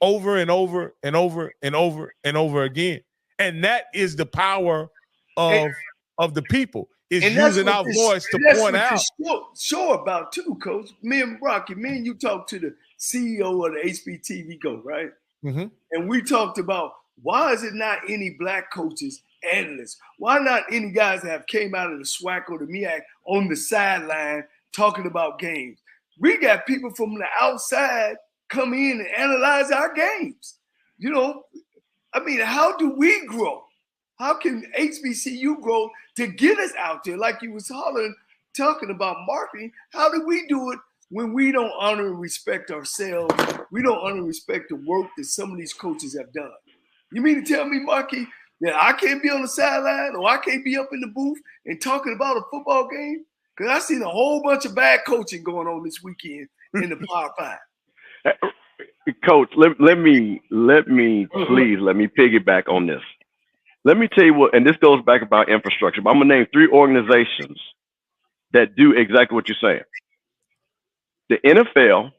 over and over and over and over and over again. And that is the power of the people. Is using our voice to point out. Sure about too, Coach. Me and Rocky, you talked to the CEO of the HBTV Go, right? Mm-hmm. And we talked about why is it not any black coaches, analysts? Why not any guys that have came out of the SWAC or the MEAC on the sideline talking about games? We got people from the outside come in and analyze our games. How do we grow? How can HBCU grow to get us out there? Like you was talking about marketing. How do we do it when we don't honor and respect ourselves? We don't honor and respect the work that some of these coaches have done. You mean to tell me, Marky, that I can't be on the sideline or I can't be up in the booth and talking about a football game? Because I seen a whole bunch of bad coaching going on this weekend in the Power 5. Coach, let me piggyback on this. Let me tell you what, and this goes back about infrastructure, but I'm going to name 3 organizations that do exactly what you're saying. The NFL,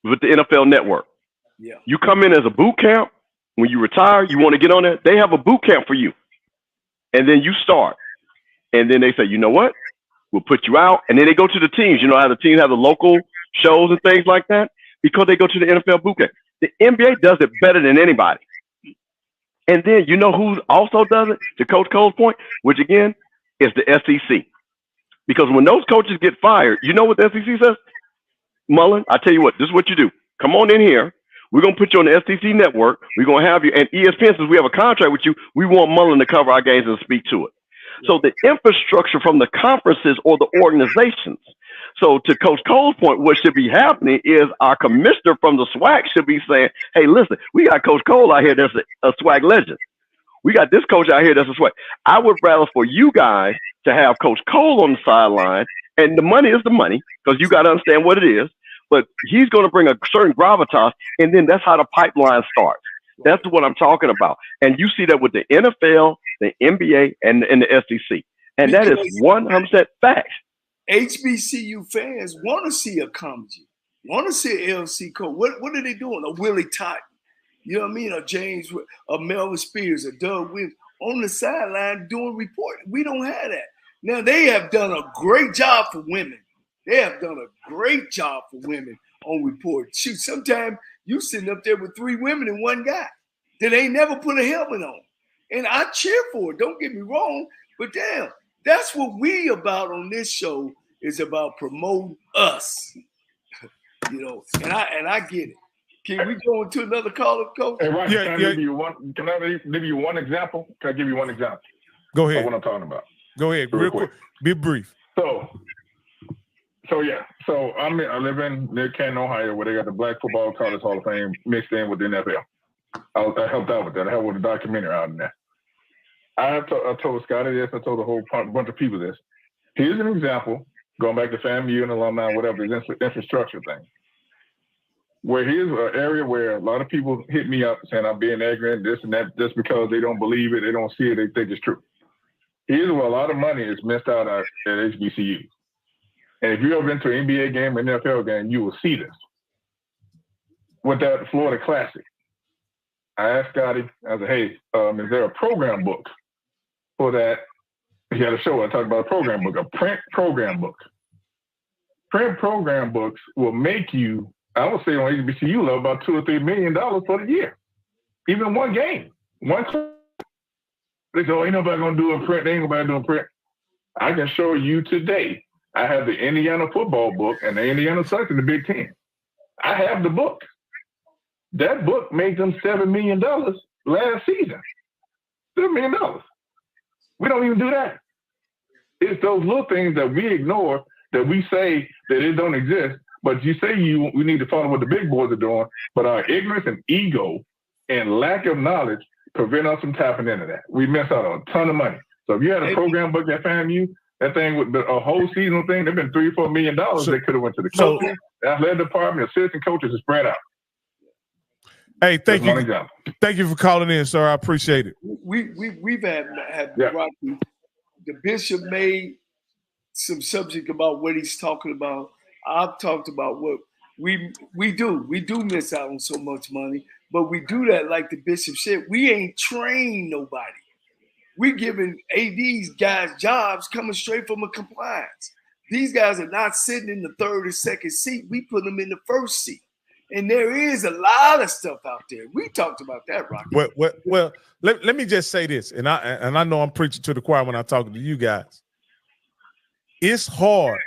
with the NFL Network. Yeah. You come in as a boot camp. When you retire, you want to get on there, they have a boot camp for you. And then you start. And then they say, you know what? We'll put you out. And then they go to the teams. You know how the teams have the local shows and things like that? Because they go to the NFL boot camp. The NBA does it better than anybody. And then you know who also does it? To Coach Cole's point, which again is the SEC. Because when those coaches get fired, you know what the SEC says? Mullen, I tell you what, this is what you do. Come on in here. We're going to put you on the SEC network. We're going to have you. And ESPN, since we have a contract with you, we want Mullen to cover our games and speak to it. Yeah. So the infrastructure from the conferences or the organizations. So to Coach Cole's point, what should be happening is our commissioner from the SWAC should be saying, hey, listen, we got Coach Cole out here that's a SWAC legend. We got this coach out here that's a SWAC. I would rather for you guys to have Coach Cole on the sideline, and the money is the money because you got to understand what it is. But he's going to bring a certain gravitas, and then that's how the pipeline starts. That's what I'm talking about. And you see that with the NFL, the NBA, and the SEC. And that is 100% fact. HBCU fans want to see a comedy, want to see an LC coach. What are they doing? A Willie Totten, you know what I mean? A James, a Melvin Spears, a Doug Williams on the sideline doing reporting. We don't have that. Now, they have done a great job for women. They have done a great job for women on reporting. Shoot, sometimes you sitting up there with 3 women and 1 guy that ain't never put a helmet on. And I cheer for it. Don't get me wrong. But damn, that's what we about on this show is about promoting us. You know, and I get it. Can we go into another caller, Coach? Hey, Rocky, can I give you one example? Can I give you one example? Go ahead. Of what I'm talking about. Go ahead. Real quick. Be brief. So I live near Canton, Ohio, where they got the Black Football College Hall of Fame mixed in with the NFL. I helped out with that. I helped with a documentary out in there. I told Scotty this. I told a whole bunch of people this. Here's an example, going back to FAMU and alumni, whatever, this infrastructure thing. Where here's an area where a lot of people hit me up saying I'm being ignorant, this and that, just because they don't believe it, they don't see it, they think it's true. Here's where a lot of money is missed out at HBCU. And if you've ever been to an NBA game or an NFL game, you will see this. With that Florida Classic, I asked Scotty, I said, hey, is there a program book for that? He had a show, I talked about a program book, a print program book. Print program books will make you, I would say on HBCU level, about $2 or $3 million for the year. Even one game. They say, oh, ain't nobody going to do a print. They ain't nobody doing print. I can show you today. I have the Indiana football book and the Indiana Sucks in the Big Ten. I have the book. That book made them $7 million last season. $7 million. We don't even do that. It's those little things that we ignore, that we say that it don't exist, but you say we need to follow what the big boys are doing, but our ignorance and ego and lack of knowledge prevent us from tapping into that. We miss out on a ton of money. So if you had a program book at FAMU, that thing with a whole season thing, they've been $3 or $4 million. They could have went to the coaching, athletic department, assistant coaches, and spread out. Hey, thank you. Thank you for calling in, sir. I appreciate it. We've had Rocky. The bishop made some subject about what he's talking about. I've talked about what we do. We do miss out on so much money, but we do that like the bishop said. We ain't trained nobody. We giving ADs guys jobs coming straight from a compliance. These guys are not sitting in the 3rd or 2nd seat. We put them in the 1st seat. And there is a lot of stuff out there. We talked about that, Rocky. Well, let me just say this, and I know I'm preaching to the choir when I'm talking to you guys. It's hard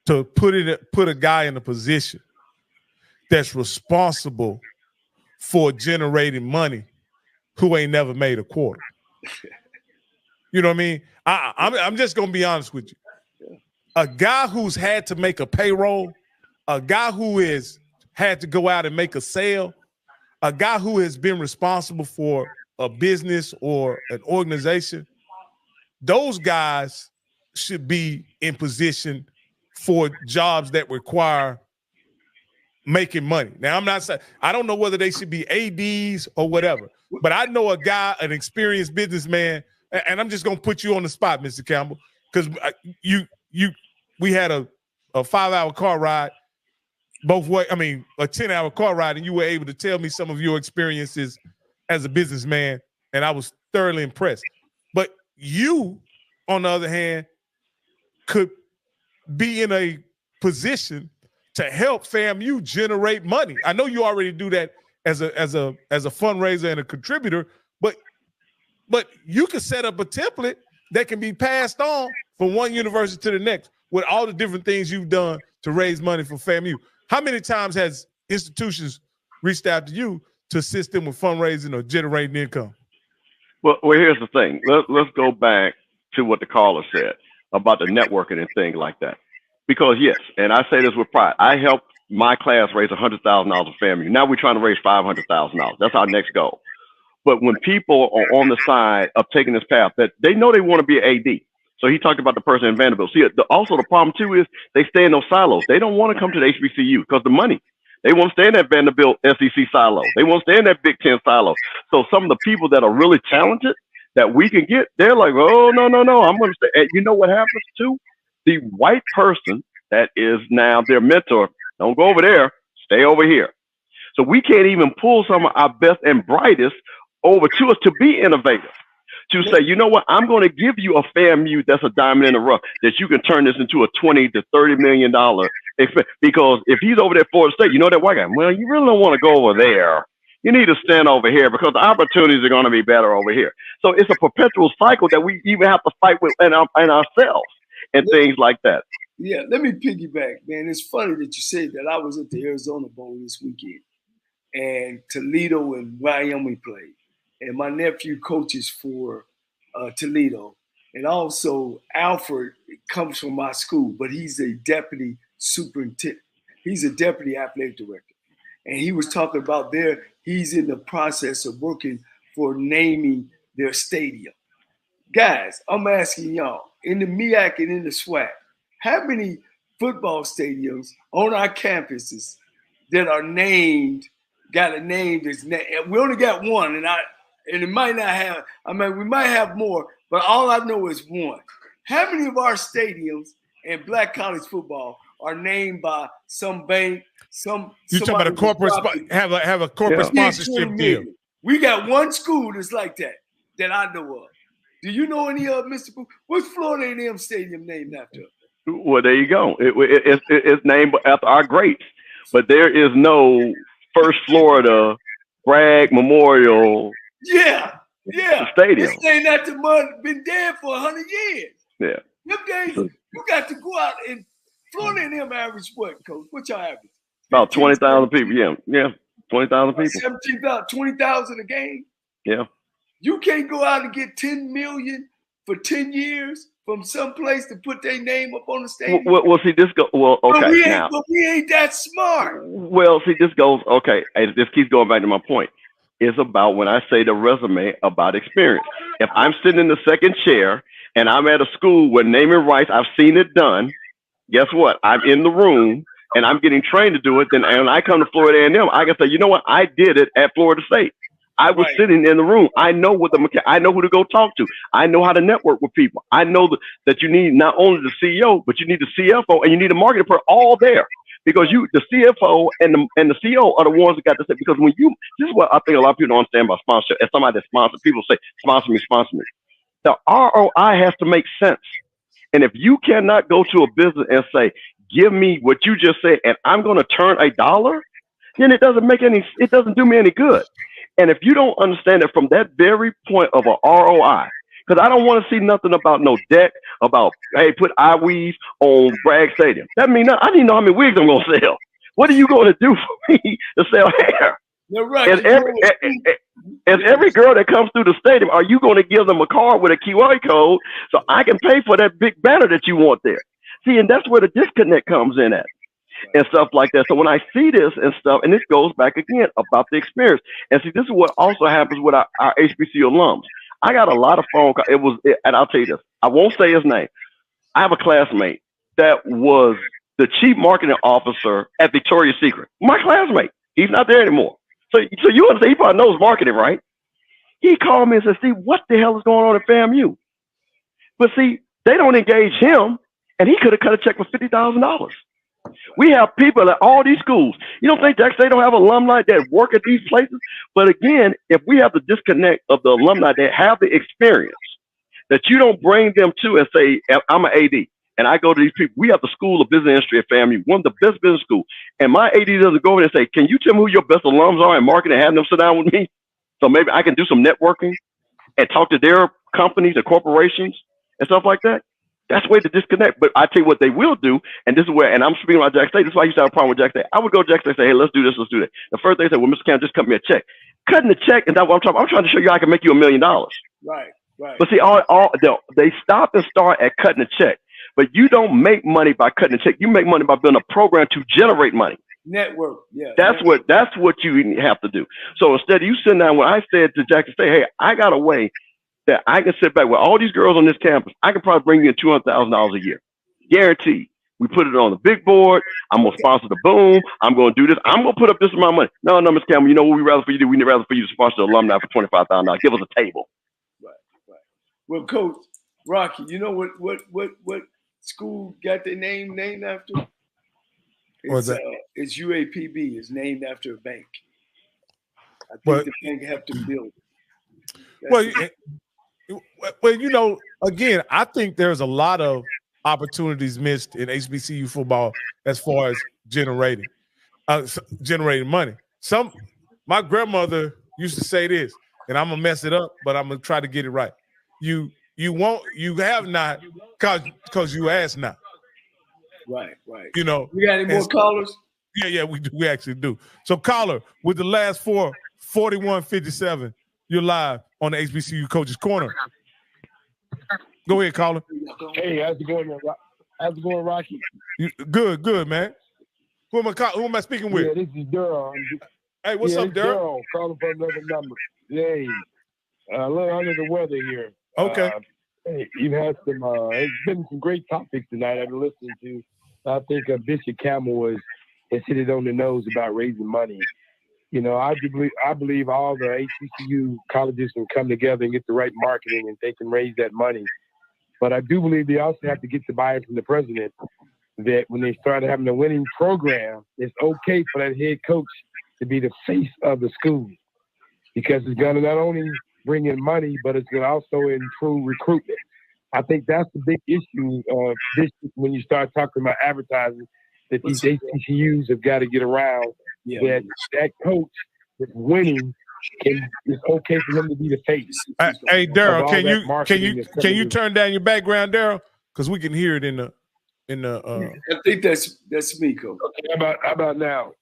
to put a guy in a position that's responsible for generating money who ain't never made a quarter. You know what I mean? I'm just gonna be honest with you. A guy who's had to make a payroll, a guy who has had to go out and make a sale, a guy who has been responsible for a business or an organization, those guys should be in position for jobs that require making money. Now, I'm not saying, I don't know whether they should be ADs or whatever, but I know a guy, an experienced businessman, and I'm just going to put you on the spot, Mr. Campbell, because we had a 5-hour car ride both way. I mean, a 10-hour car ride, and you were able to tell me some of your experiences as a businessman, and I was thoroughly impressed. But you, on the other hand, could be in a position to help FAMU generate money. I know you already do that as a fundraiser and a contributor, but you can set up a template that can be passed on from one university to the next with all the different things you've done to raise money for FAMU. How many times has institutions reached out to you to assist them with fundraising or generating income? Well, here's the thing. Let's go back to what the caller said about the networking and things like that. Because yes, and I say this with pride, I helped my class raise $100,000 for FAMU. Now we're trying to raise $500,000. That's our next goal. But when people are on the side of taking this path, that they know they want to be an AD. So he talked about the person in Vanderbilt. See, also the problem too is they stay in those silos. They don't want to come to the HBCU because the money. They won't stay in that Vanderbilt SEC silo. They won't stay in that Big Ten silo. So some of the people that are really talented that we can get, they're like, oh, no, I'm going to stay. And you know what happens too? The white person that is now their mentor, don't go over there, stay over here. So we can't even pull some of our best and brightest over to us to be innovative. To say, you know what, I'm going to give you a FAMU that's a diamond in the rough, that you can turn this into a $20 to $30 million expense. Because if he's over there at Florida State, you know that white guy, well, you really don't want to go over there. You need to stand over here because the opportunities are going to be better over here. So it's a perpetual cycle that we even have to fight with and ourselves and things like that. Yeah, let me piggyback, man. It's funny that you say that. I was at the Arizona Bowl this weekend, and Toledo and Wyoming played. And my nephew coaches for Toledo. And also Alfred comes from my school, but he's a deputy superintendent. He's a deputy athletic director. And he was talking about he's in the process of working for naming their stadium. Guys, I'm asking y'all, in the MEAC and in the SWAC, how many football stadiums on our campuses that are named, got a name that's named? We only got one, and it might not have, we might have more, but all I know is one. How many of our stadiums in Black college football are named by some bank, you talking about a corporate have a corporate sponsorship deal? We got one school that's like that I know of. Do you know any of Mr. Boo? What's Florida A&M Stadium named after? Well, there you go. It's named after our greats, but there is no First Florida Bragg Memorial. Yeah. Stadium. This ain't not the money, been dead for 100 years. Yeah. Them days, you got to go out and Florida and them average what, Coach? What y'all average? About 20,000 people. Yeah. 20,000 people. 17,000, 20,000 a game. Yeah. You can't go out and get 10 million for 10 years from some place to put their name up on the stadium. Well, see, this go. Well, okay. But we ain't that smart. Well, see, this goes. Okay, this keeps going back to my point. It's about when I say the resume about experience. If I'm sitting in the second chair and I'm at a school where naming rights, I've seen it done. Guess what? I'm in the room and I'm getting trained to do it. Then, and I come to Florida A&M, I can say, you know what? I did it at Florida State. I was sitting in the room. I know I know who to go talk to. I know how to network with people. I know that you need not only the CEO, but you need the CFO and you need a marketing person all there. Because the CFO and the CEO are the ones that got to say, because this is what I think a lot of people don't understand about sponsorship. As somebody that sponsors, people say, sponsor me. The ROI has to make sense. And if you cannot go to a business and say, give me what you just said, and I'm going to turn $1, then it doesn't do me any good. And if you don't understand it from that very point of a ROI, because I don't want to see nothing about no deck, about, hey, put iWeave on Bragg Stadium. That means I didn't know how many wigs I'm going to sell. What are you going to do for me to sell hair? You're right. As every girl that comes through the stadium, are you going to give them a card with a QR code so I can pay for that big banner that you want there? See, and that's where the disconnect comes in at. And stuff like that. So when I see this and stuff, and this goes back again about the experience. And see, this is what also happens with our HBCU alums. I got a lot of phone calls. And I'll tell you this. I won't say his name. I have a classmate that was the chief marketing officer at Victoria's Secret, my classmate. He's not there anymore. So you understand, he probably knows marketing, right? He called me and said, Steve, what the hell is going on at FAMU? But see, they don't engage him, and he could have cut a check for $50,000. We have people at all these schools. You don't think Jackson State don't have alumni that work at these places? But again, if we have the disconnect of the alumni that have the experience, that you don't bring them to and say, I'm an AD, and I go to these people. We have the School of Business Industry at FAMU, one of the best business schools. And my AD doesn't go over there and say, can you tell me who your best alums are in marketing and have them sit down with me? So maybe I can do some networking and talk to their companies and corporations and stuff like that. That's the way to disconnect. But I tell you what they will do, and this is where, and I'm speaking about Jackson State. This is why I used to have a problem with Jackson State. I would go to Jackson State and say, hey, let's do this, let's do that. The first thing they said, well, Mr. Cam, just cut me a check. Cutting the check is not what I'm talking about. I'm trying to show you I can make you $1 million. Right. But see, they stop and start at cutting a check. But you don't make money by cutting a check. You make money by building a program to generate money. Network, yeah. That's what you have to do. So instead of you sitting down, when I said to Jackson State, hey, I got a way that I can sit back with all these girls on this campus. I can probably bring you in $200,000 a year. Guaranteed. We put it on the big board. I'm going to sponsor the boom. I'm going to do this. I'm going to put up this amount of money. No, Ms. Campbell, you know what we'd rather for you to do? We'd rather for you to sponsor the alumni for $25,000. Give us a table. Right. Well, Coach Rocky, you know what school got their name named after? What's that? It's UAPB. It's named after a bank. I think the bank have to build it. Well, you know, again, I think there's a lot of opportunities missed in HBCU football as far as generating money. My grandmother used to say this, and I'm gonna mess it up, but I'm gonna try to get it right. You have not because you ask not. Right. You know, we got any more callers? Yeah, we do. We actually do. So, caller, with the last 4157, you're live on the HBCU Coaches Corner. Go ahead, caller. Hey, how's it going, Rocky? Good, man. Who am I speaking with? Yeah, this is Daryl. Hey, what's up, Daryl? Calling for another number. Hey, a little under the weather here. Okay. Hey, you've had some. It's been some great topics tonight. I've been listening to. I think Bishop Campbell has hit it on the nose about raising money. You know, I believe all the HBCU colleges can come together and get the right marketing, and they can raise that money. But I do believe they also have to get the buy-in from the president that when they start having a winning program, it's okay for that head coach to be the face of the school, because it's going to not only bring in money, but it's going to also improve recruitment. I think that's the big issue when you start talking about advertising, that these HBCUs have got to get around. Yeah. That coach that's winning, it's okay for him to be the face. Hey, Daryl, can you turn down your background, Daryl? Because we can hear it in the. I think that's me, Coach. Okay, how about now?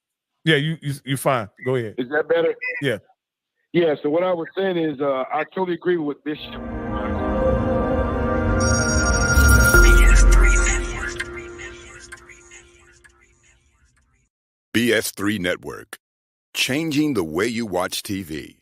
Yeah, you're fine. Go ahead. Is that better? Yeah. Yeah. So what I was saying is, I totally agree with Bishop. BS3 Network, changing the way you watch TV.